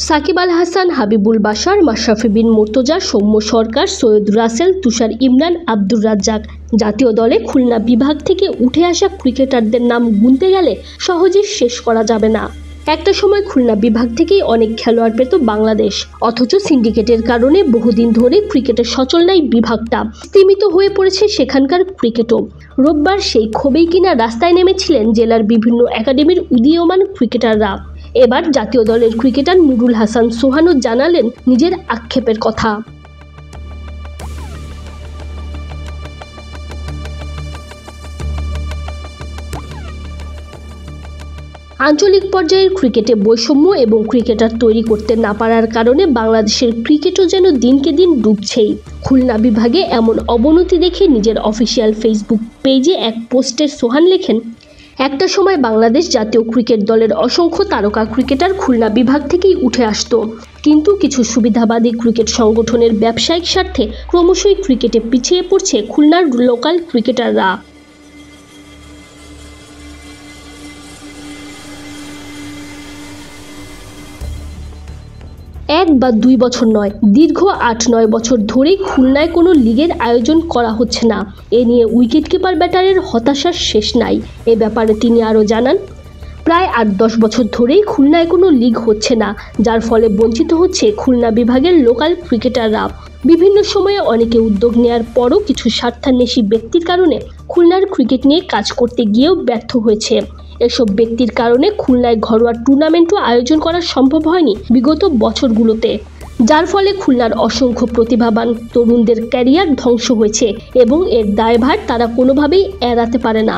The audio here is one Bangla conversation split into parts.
সাকিব আল হাসান, হাবিবুল বাশার, মাশরাফি বিন মুর্তজা, সৌম্য সরকার, সৈয়দ রাসেল, তুষার ইমরান, আব্দুর রাজ্জাক। জাতীয় দলে খুলনা বিভাগ থেকে উঠে আসা ক্রিকেটারদের নাম গুনতে গেলে সহজে শেষ করা যাবে না। একটা সময় খুলনা বিভাগ থেকেই অনেক খেলোয়াড় পেত বাংলাদেশ, অথচ সিন্ডিকেটের কারণে বহুদিন ধরে ক্রিকেটের সচল নাই বিভাগটা, স্তীমিত হয়ে পড়েছে সেখানকার ক্রিকেটও। রোববার সেই ক্ষোভেই কিনা রাস্তায় নেমেছিলেন জেলার বিভিন্ন একাডেমির উদীয়মান ক্রিকেটাররা। এবার জাতীয় দলের ক্রিকেটার নুরুল হাসান সোহানও জানালেন নিজের আক্ষেপের কথা। আঞ্চলিক পর্যায়ের ক্রিকেটে বৈষম্য এবং ক্রিকেটার তৈরি করতে না পারার কারণে বাংলাদেশের ক্রিকেটও যেন দিনকে দিন ডুবছেই। খুলনা বিভাগে এমন অবনতি দেখে নিজের অফিসিয়াল ফেসবুক পেজে এক পোস্টে সোহান লেখেন, একটা সময় বাংলাদেশ জাতীয় ক্রিকেট দলের অসংখ্য তারকা ক্রিকেটার খুলনা বিভাগ থেকেই উঠে আসতো, কিন্তু কিছু সুবিধাবাদী ক্রিকেট সংগঠনের ব্যবসায়িক স্বার্থে ক্রমশই ক্রিকেটে পিছিয়ে পড়ছে খুলনার লোকাল ক্রিকেটাররা। এক বা দুই বছর নয়, দীর্ঘ ৮-৯ বছর ধরেই খুলনায় কোনো লিগের আয়োজন করা হচ্ছে না। এ নিয়ে উইকেটকিপার ব্যাটারের হতাশার শেষ নাই। এ ব্যাপারে তিনি আরও জানান, প্রায় ৮-১০ বছর ধরেই খুলনায় কোনো লিগ হচ্ছে না, যার ফলে বঞ্চিত হচ্ছে খুলনা বিভাগের লোকাল ক্রিকেটাররা। বিভিন্ন সময়ে অনেকে উদ্যোগ নেয়ার পরও কিছু স্বার্থান্বেষী ব্যক্তির কারণে খুলনার ক্রিকেট নিয়ে কাজ করতে গিয়েও ব্যর্থ হয়েছে। এসব ব্যক্তির কারণে খুলনায় ঘরোয়া টুর্নামেন্টও আয়োজন করা সম্ভব হয়নি বিগত বছরগুলোতে, যার ফলে খুলনার অসংখ্য প্রতিভাবান তরুণদের ক্যারিয়ার ধ্বংস হয়েছে এবং এর দায়ভার তারা কোনোভাবেই এড়াতে পারে না।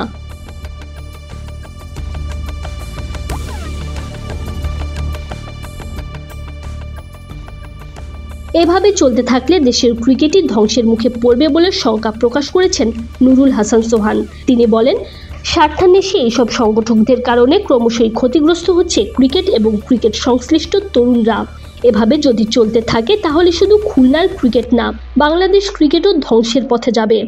এভাবে চলতে থাকলে দেশের ক্রিকেটই ধ্বংসের মুখে পড়বে বলে শঙ্কা প্রকাশ করেছেন নুরুল হাসান সোহান। তিনি বলেন, স্বার্থান্বেষী এইসব সংগঠকদের কারণে ক্রমশই ক্ষতিগ্রস্ত হচ্ছে ক্রিকেট এবং ক্রিকেট সংশ্লিষ্ট তরুণরা। এভাবে যদি চলতে থাকে তাহলে শুধু খুলনার ক্রিকেট না, বাংলাদেশ ক্রিকেটও ধ্বংসের পথে যাবে।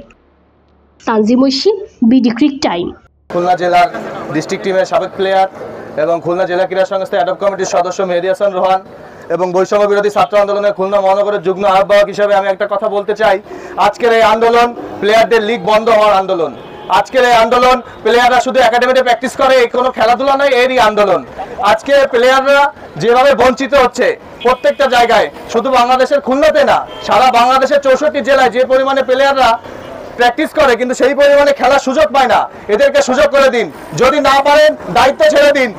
Tanzim Oishi, BD cric time. Khulna জেলার ডিস্ট্রিক্ট টিমের সাবেক প্লেয়ার এবং খুলনা জেলা ক্রীড়া সংস্থা অ্যাডপ কমিটির সদস্য মেহেদী হাসান রোহান এবং বৈষম্য বিরোধী ছাত্র আন্দোলনের খুলনা মহানগরের যুগ্ম আহ্বায়ক হিসেবে আমি একটা কথা বলতে চাই। আজকের এই আন্দোলন প্লেয়ারদের লিগ বন্ধ হওয়ার আন্দোলন। আজকের এই আন্দোলন প্লেয়াররা শুধু একাডেমিতে প্র্যাকটিস করে, কোনো খেলাধুলা নয়, এরই আন্দোলন। আজকে প্লেয়াররা যেভাবে বঞ্চিত হচ্ছে প্রত্যেকটা জায়গায়, শুধু বাংলাদেশের খুলনাতে না, সারা বাংলাদেশের 64 জেলায় যে পরিমাণে প্লেয়াররা প্র্যাকটিস করে কিন্তু সেই পরিমাণে খেলার সুযোগ পায় না, এদেরকে সুযোগ করে দিন। যদি না পারেন দায়িত্ব ছেড়ে দিন,